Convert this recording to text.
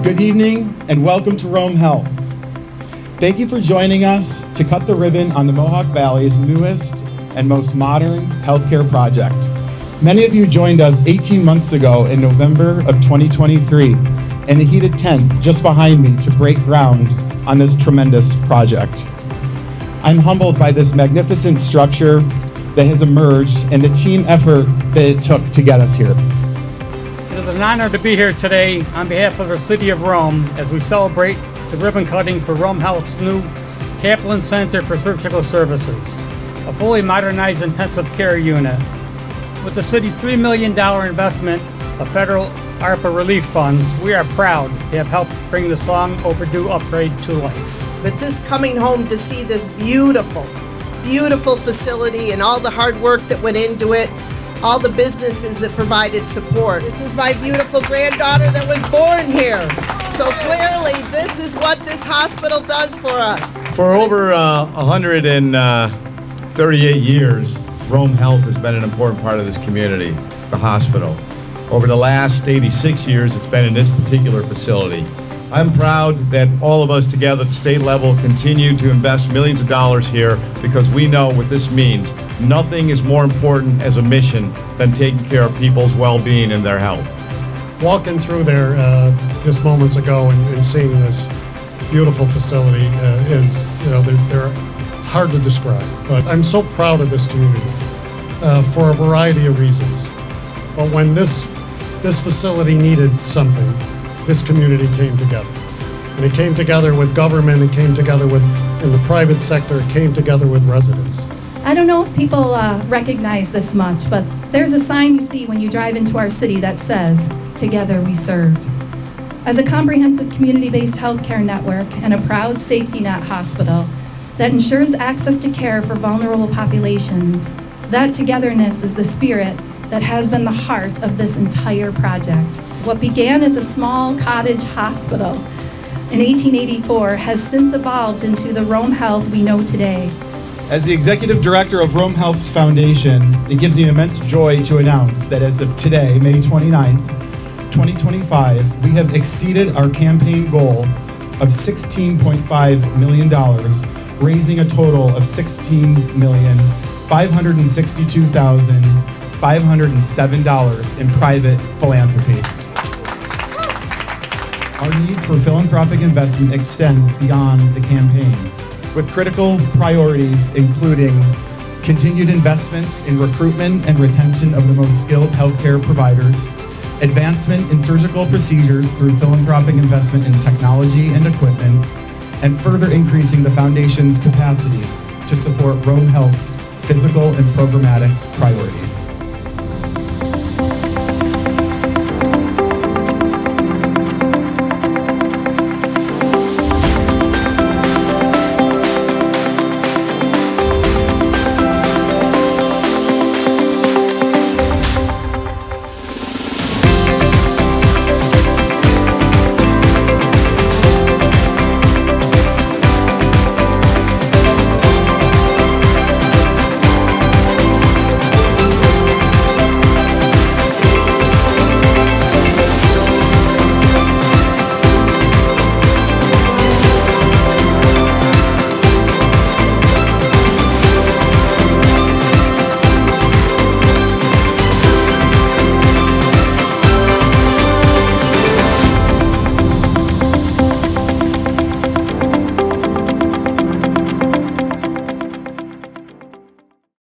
Good evening and welcome to Rome Health. Thank you for joining us to cut the ribbon on the Mohawk Valley's newest and most modern healthcare project. Many of you joined us 18 months ago in November of 2023 in a heated tent just behind me to break ground on this tremendous project. I'm humbled by this magnificent structure that has emerged and the team effort that it took to get us here. It is an honor to be here today on behalf of the City of Rome as we celebrate the ribbon cutting for Rome Health's new Kaplan Center for Surgical Services, a fully modernized intensive care unit. With the city's $3 million investment of federal ARPA relief funds, we are proud to have helped bring this long overdue upgrade to life. But this coming home to see this beautiful facility and all the hard work that went into it, all the businesses that provided support. This is my beautiful granddaughter that was born here. So clearly, this is what this hospital does for us. For over 138 years, Rome Health has been an important part of this community, the hospital. Over the last 86 years, it's been in this particular facility. I'm proud that all of us together at the state level continue to invest millions of dollars here because we know what this means. Nothing is more important as a mission than taking care of people's well-being and their health. Walking through there just moments ago and seeing this beautiful facility it's hard to describe. But I'm so proud of this community for a variety of reasons. But when this facility needed something, this community came together. And it came together with government, it came together in the private sector, it came together with residents. I don't know if people recognize this much, but there's a sign you see when you drive into our city that says, "Together we serve." As a comprehensive community-based healthcare network and a proud safety net hospital that ensures access to care for vulnerable populations, that togetherness is the spirit that has been the heart of this entire project. What began as a small cottage hospital in 1884 has since evolved into the Rome Health we know today. As the executive director of Rome Health's foundation, it gives me immense joy to announce that as of today, May 29th, 2025, we have exceeded our campaign goal of $16.5 million, raising a total of $16,562,507 in private philanthropy. Our need for philanthropic investment extends beyond the campaign, with critical priorities including continued investments in recruitment and retention of the most skilled healthcare providers, advancement in surgical procedures through philanthropic investment in technology and equipment, and further increasing the foundation's capacity to support Rome Health's physical and programmatic priorities.